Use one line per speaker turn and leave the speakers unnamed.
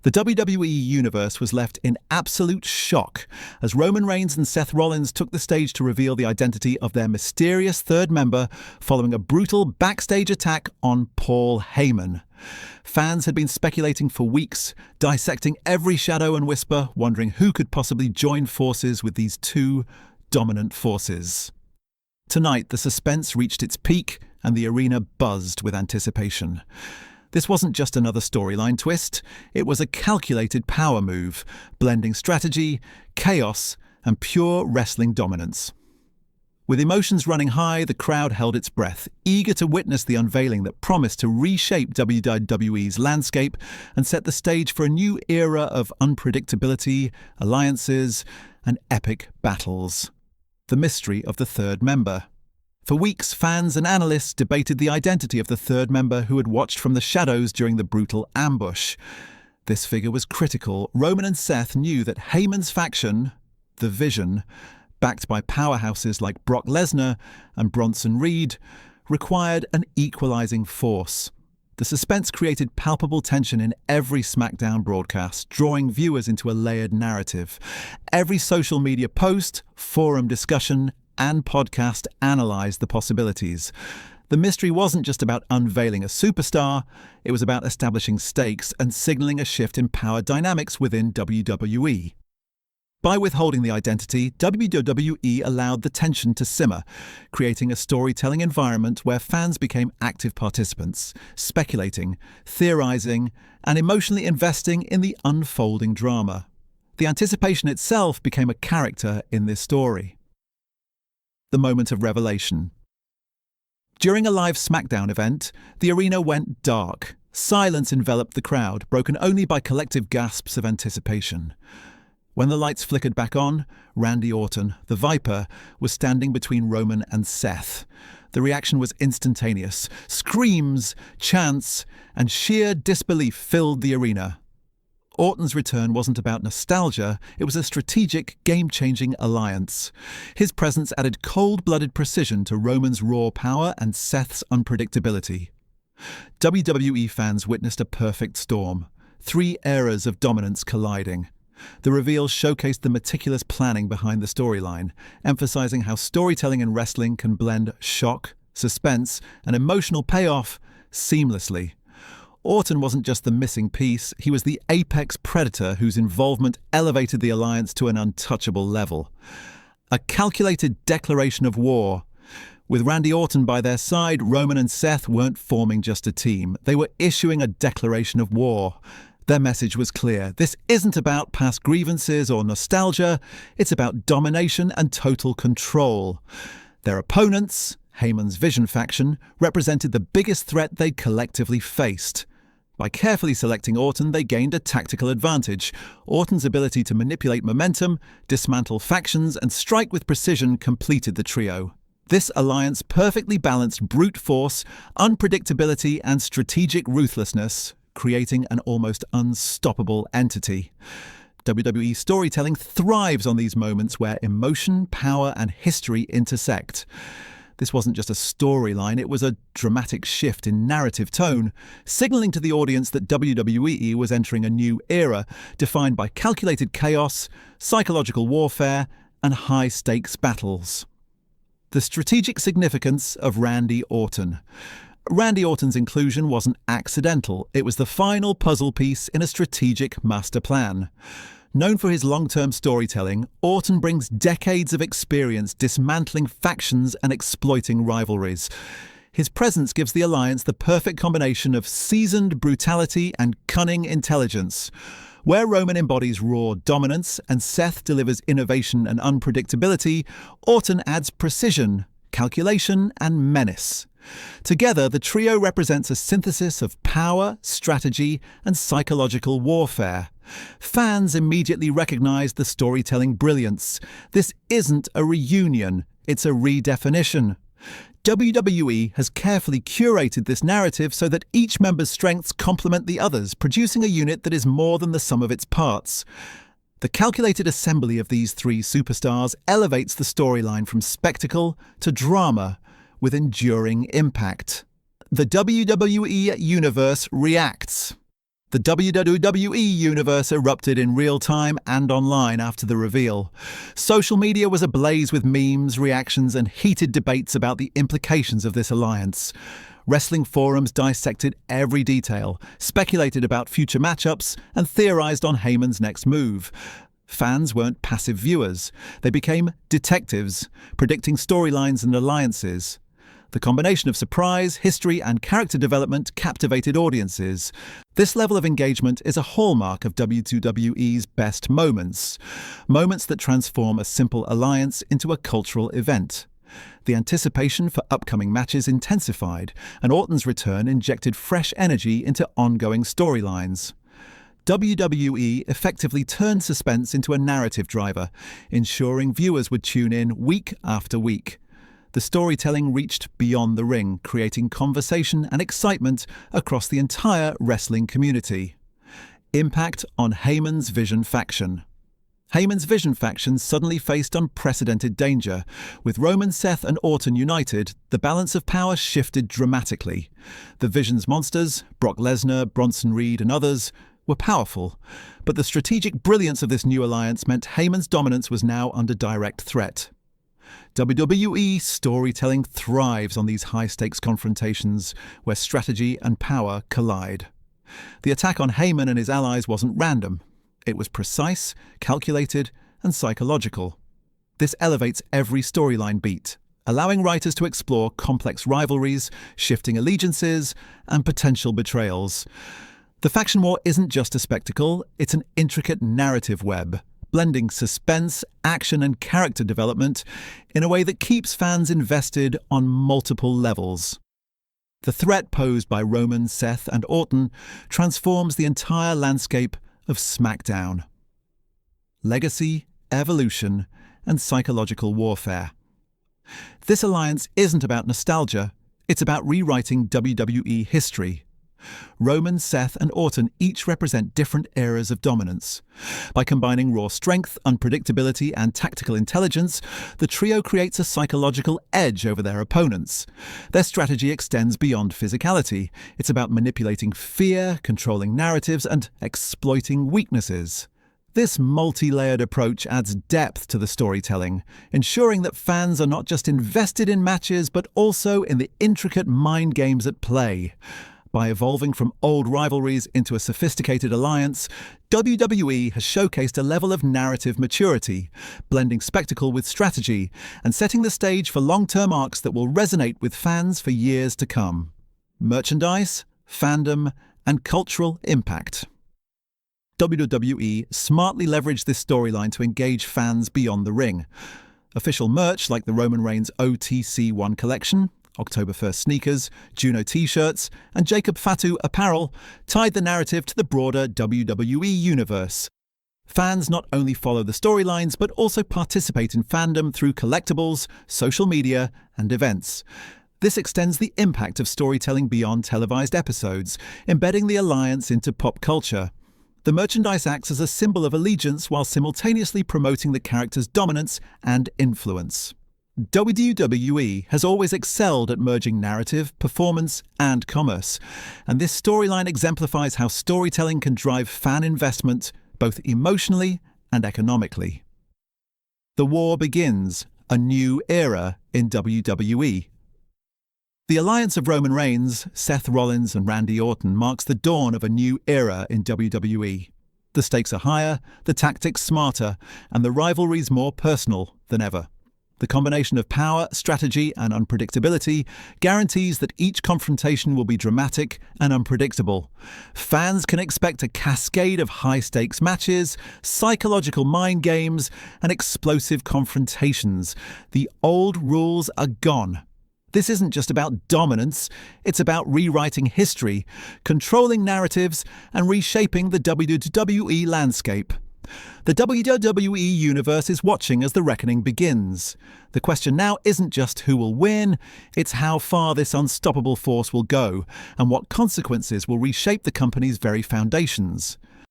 The WWE Universe was left in absolute shock as Roman Reigns and Seth Rollins took the stage to reveal the identity of their mysterious third member following a brutal backstage attack on Paul Heyman. Fans had been speculating for weeks, dissecting every shadow and whisper, wondering who could possibly join forces with these two dominant forces. Tonight, the suspense reached its peak and the arena buzzed with anticipation. This wasn't just another storyline twist, it was a calculated power move, blending strategy, chaos, and pure wrestling dominance. With emotions running high, the crowd held its breath, eager to witness the unveiling that promised to reshape WWE's landscape and set the stage for a new era of unpredictability, alliances, and epic battles. The mystery of the third member. For weeks, fans and analysts debated the identity of the third member who had watched from the shadows during the brutal ambush. This figure was critical. Roman and Seth knew that Heyman's faction, the Vision, backed by powerhouses like Brock Lesnar and Bronson Reed, required an equalizing force. The suspense created palpable tension in every SmackDown broadcast, drawing viewers into a layered narrative. Every social media post, forum discussion, and podcast analysed the possibilities. The mystery wasn't just about unveiling a superstar, it was about establishing stakes and signalling a shift in power dynamics within WWE. By withholding the identity, WWE allowed the tension to simmer, creating a storytelling environment where fans became active participants, speculating, theorising, and emotionally investing in the unfolding drama. The anticipation itself became a character in this story. The moment of revelation. During a live SmackDown event, the arena went dark. Silence enveloped the crowd, broken only by collective gasps of anticipation. When the lights flickered back on, Randy Orton, the Viper, was standing between Roman and Seth. The reaction was instantaneous. Screams, chants, and sheer disbelief filled the arena. Orton's return wasn't about nostalgia, it was a strategic, game-changing alliance. His presence added cold-blooded precision to Roman's raw power and Seth's unpredictability. WWE fans witnessed a perfect storm. 3 eras of dominance colliding. The reveal showcased the meticulous planning behind the storyline, emphasizing how storytelling in wrestling can blend shock, suspense, and emotional payoff seamlessly. Orton wasn't just the missing piece, he was the apex predator whose involvement elevated the alliance to an untouchable level. A calculated declaration of war. With Randy Orton by their side, Roman and Seth weren't forming just a team. They were issuing a declaration of war. Their message was clear. This isn't about past grievances or nostalgia, it's about domination and total control. Their opponents, Heyman's Vision faction, represented the biggest threat they'd collectively faced. By carefully selecting Orton, they gained a tactical advantage. Orton's ability to manipulate momentum, dismantle factions, and strike with precision completed the trio. This alliance perfectly balanced brute force, unpredictability, and strategic ruthlessness, creating an almost unstoppable entity. WWE storytelling thrives on these moments where emotion, power, and history intersect. This wasn't just a storyline, it was a dramatic shift in narrative tone, signaling to the audience that WWE was entering a new era, defined by calculated chaos, psychological warfare, and high-stakes battles. The strategic significance of Randy Orton. Randy Orton's inclusion wasn't accidental, it was the final puzzle piece in a strategic master plan. Known for his long-term storytelling, Orton brings decades of experience dismantling factions and exploiting rivalries. His presence gives the alliance the perfect combination of seasoned brutality and cunning intelligence. Where Roman embodies raw dominance and Seth delivers innovation and unpredictability, Orton adds precision, calculation, and menace. Together, the trio represents a synthesis of power, strategy, and psychological warfare. Fans immediately recognize the storytelling brilliance. This isn't a reunion, it's a redefinition. WWE has carefully curated this narrative so that each member's strengths complement the others, producing a unit that is more than the sum of its parts. The calculated assembly of these 3 superstars elevates the storyline from spectacle to drama, with enduring impact. The WWE Universe reacts. The WWE universe erupted in real time and online after the reveal. Social media was ablaze with memes, reactions, and heated debates about the implications of this alliance. Wrestling forums dissected every detail, speculated about future matchups, and theorized on Heyman's next move. Fans weren't passive viewers. They became detectives, predicting storylines and alliances. The combination of surprise, history, and character development captivated audiences. This level of engagement is a hallmark of WWE's best moments. Moments that transform a simple alliance into a cultural event. The anticipation for upcoming matches intensified, and Orton's return injected fresh energy into ongoing storylines. WWE effectively turned suspense into a narrative driver, ensuring viewers would tune in week after week. The storytelling reached beyond the ring, creating conversation and excitement across the entire wrestling community. Impact on Heyman's Vision faction. Heyman's Vision faction suddenly faced unprecedented danger. With Roman, Seth, and Orton united, the balance of power shifted dramatically. The Vision's monsters, Brock Lesnar, Bronson Reed, and others, were powerful, but the strategic brilliance of this new alliance meant Heyman's dominance was now under direct threat. WWE storytelling thrives on these high-stakes confrontations where strategy and power collide. The attack on Heyman and his allies wasn't random. It was precise, calculated, and psychological. This elevates every storyline beat, allowing writers to explore complex rivalries, shifting allegiances, and potential betrayals. The faction war isn't just a spectacle, it's an intricate narrative web, blending suspense, action, and character development in a way that keeps fans invested on multiple levels. The threat posed by Roman, Seth, and Orton transforms the entire landscape of SmackDown. Legacy, evolution, and psychological warfare. This alliance isn't about nostalgia, it's about rewriting WWE history. Roman, Seth, and Orton each represent different eras of dominance. By combining raw strength, unpredictability, and tactical intelligence, the trio creates a psychological edge over their opponents. Their strategy extends beyond physicality. It's about manipulating fear, controlling narratives, and exploiting weaknesses. This multi-layered approach adds depth to the storytelling, ensuring that fans are not just invested in matches but also in the intricate mind games at play. By evolving from old rivalries into a sophisticated alliance, WWE has showcased a level of narrative maturity, blending spectacle with strategy and setting the stage for long-term arcs that will resonate with fans for years to come. Merchandise, fandom, and cultural impact. WWE smartly leveraged this storyline to engage fans beyond the ring. Official merch like the Roman Reigns OTC1 collection, October 1st sneakers, Juno t-shirts, and Jacob Fatu apparel tied the narrative to the broader WWE universe. Fans not only follow the storylines but also participate in fandom through collectibles, social media, and events. This extends the impact of storytelling beyond televised episodes, embedding the alliance into pop culture. The merchandise acts as a symbol of allegiance while simultaneously promoting the character's dominance and influence. WWE has always excelled at merging narrative, performance, and commerce, and this storyline exemplifies how storytelling can drive fan investment both emotionally and economically. The war begins, a new era in WWE. The alliance of Roman Reigns, Seth Rollins, and Randy Orton marks the dawn of a new era in WWE. The stakes are higher, the tactics smarter, and the rivalries more personal than ever. The combination of power, strategy, and unpredictability guarantees that each confrontation will be dramatic and unpredictable. Fans can expect a cascade of high-stakes matches, psychological mind games, and explosive confrontations. The old rules are gone. This isn't just about dominance, it's about rewriting history, controlling narratives, and reshaping the WWE landscape. The WWE universe is watching as the reckoning begins. The question now isn't just who will win, it's how far this unstoppable force will go, and what consequences will reshape the company's very foundations.